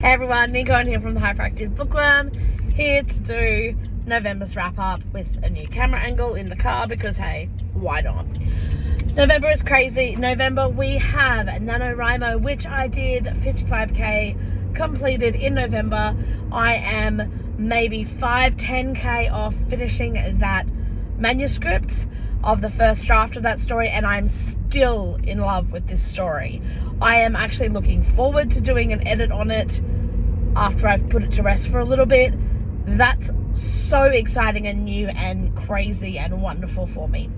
Hey everyone, Neen here from the Hyperactive Bookworm, here to do November's wrap up with a new camera angle in the car because hey, why not? November is crazy. November we have NaNoWriMo, which I did 55k completed in November. I am maybe 10k off finishing that manuscript of the first draft of that story, and I'm still in love with this story. I am actually looking forward to doing an edit on it after I've put it to rest for a little bit. That's so exciting and new and crazy and wonderful for me.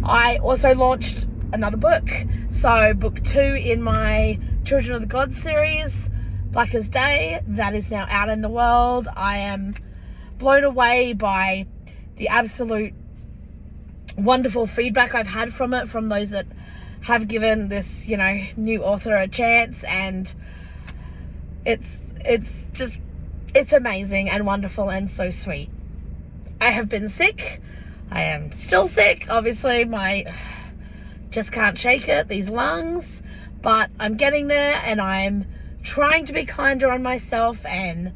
I also launched another book. So book 2 in my Children of the Gods series, Black as Day, that is now out in the world. I am blown away by the absolute wonderful feedback I've had from it, from those that have given this, new author a chance, and it's amazing and wonderful and so sweet. I have been sick. I am still sick, obviously. Just can't shake it, these lungs, but I'm getting there, and I'm trying to be kinder on myself and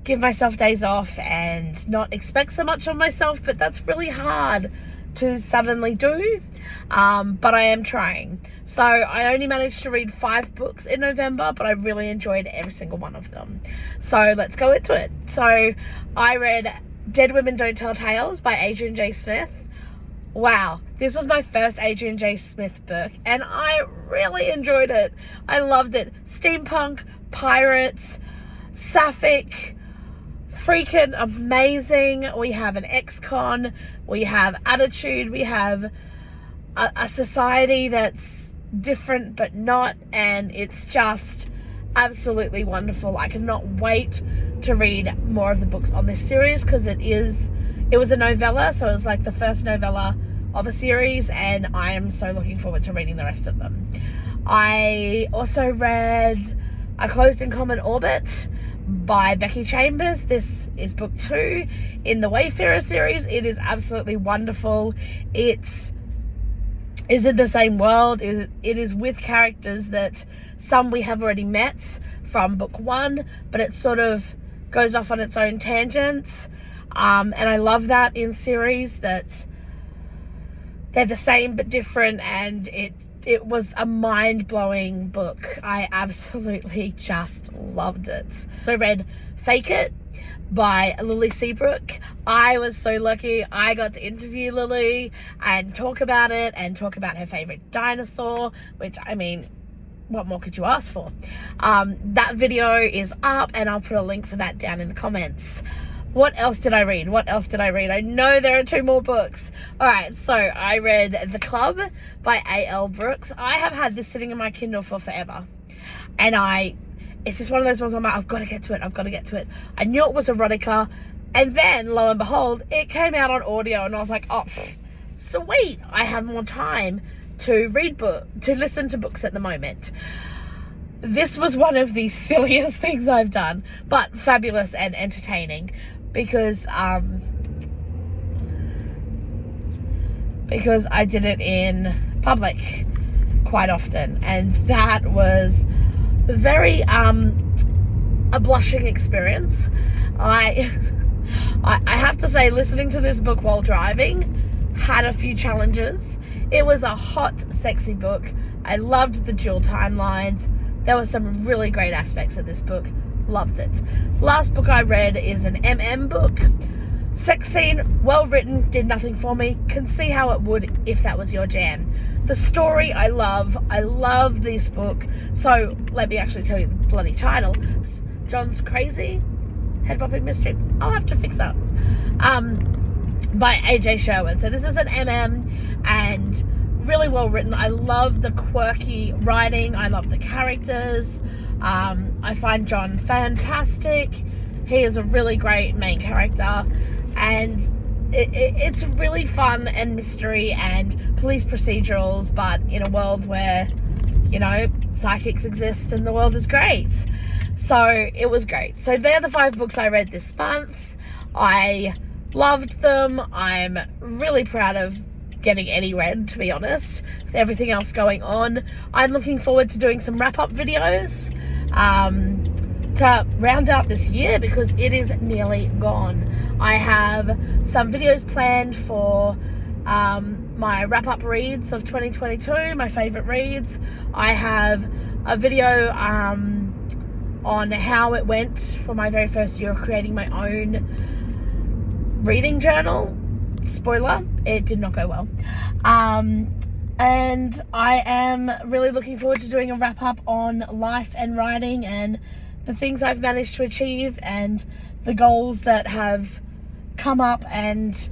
give myself days off and not expect so much of myself, but that's really hard to suddenly do, but I am trying. So I only managed to read 5 books in November, but I really enjoyed every single one of them. So let's go into it. So I read Dead Women Don't Tell Tales by Adrian J. Smith. Wow, this was my first Adrian J. Smith book, and I really enjoyed it. I loved it. Steampunk, pirates, sapphic, freaking amazing. We have an ex-con, we have attitude, we have a society that's different but not, and it's just absolutely wonderful. I cannot wait to read more of the books on this series because it was a novella, so it was like the first novella of a series, and I am so looking forward to reading the rest of them. I also read A Closed and Common Orbit by Becky Chambers. This is book 2 in the Wayfarer series. It is absolutely wonderful. It is in the same world. It is with characters that some we have already met from book 1, but it sort of goes off on its own tangents. And I love that in series, that they're the same but different, and it was a mind-blowing book. I absolutely just loved it. So I read Fake It by Lily Seabrook. I was so lucky. I got to interview Lily and talk about it and talk about her favorite dinosaur, which, I mean, what more could you ask for? That video is up, and I'll put a link for that down in the comments. What else did I read? I know there are 2 more books. All right, so I read The Club by A.l Brooks. I have had this sitting in my Kindle for forever. And it's just one of those ones I'm like, I've got to get to it. I knew it was erotica. And then, lo and behold, it came out on audio, and I was like, oh, sweet. I have more time to listen to books at the moment. This was one of the silliest things I've done, but fabulous and entertaining. Because I did it in public quite often, and that was very a blushing experience. I have to say, listening to this book while driving had a few challenges. It was a hot, sexy book. I loved the dual timelines. There were some really great aspects of this book. Loved it. Last book I read is an book. Sex scene, well written, did nothing for me. Can see how it would if that was your jam. The story I love. I love this book. So let me actually tell you the bloody title. John's Crazy Head Bopping Mystery. I'll have to fix up. By AJ Sherwood. So this is an and really well written. I love the quirky writing. I love the characters. I find John fantastic. He is a really great main character, and it's really fun and mystery and police procedurals, but in a world where, psychics exist and the world is great. So it was great. So they're the 5 books I read this month. I loved them. I'm really proud of getting any read, to be honest, with everything else going on. I'm looking forward to doing some wrap-up videos. to round out this year because it is nearly gone. I have some videos planned for my wrap-up reads of 2022, my favorite reads. I have a video on how it went for my very first year of creating my own reading journal. Spoiler, it did not go well. And I am really looking forward to doing a wrap-up on life and writing and the things I've managed to achieve and the goals that have come up. And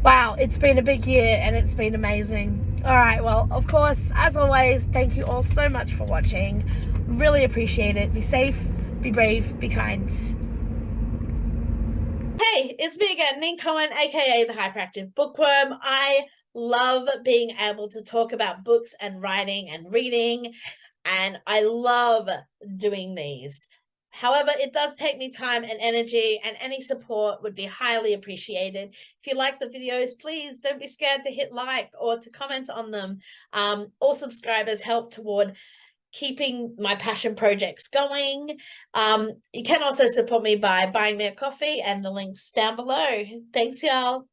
wow, it's been a big year and it's been amazing. All right, well, of course, as always, thank you all so much for watching. Really appreciate it. Be safe, be brave, be kind. Hey, it's me again, Neen, aka the Hyperactive Bookworm. I love being able to talk about books and writing and reading, and I love doing these. However, it does take me time and energy, and any support would be highly appreciated. If you like the videos, please don't be scared to hit like or to comment on them. All subscribers help toward keeping my passion projects going. You can also support me by buying me a coffee, and the link's down below. Thanks, y'all.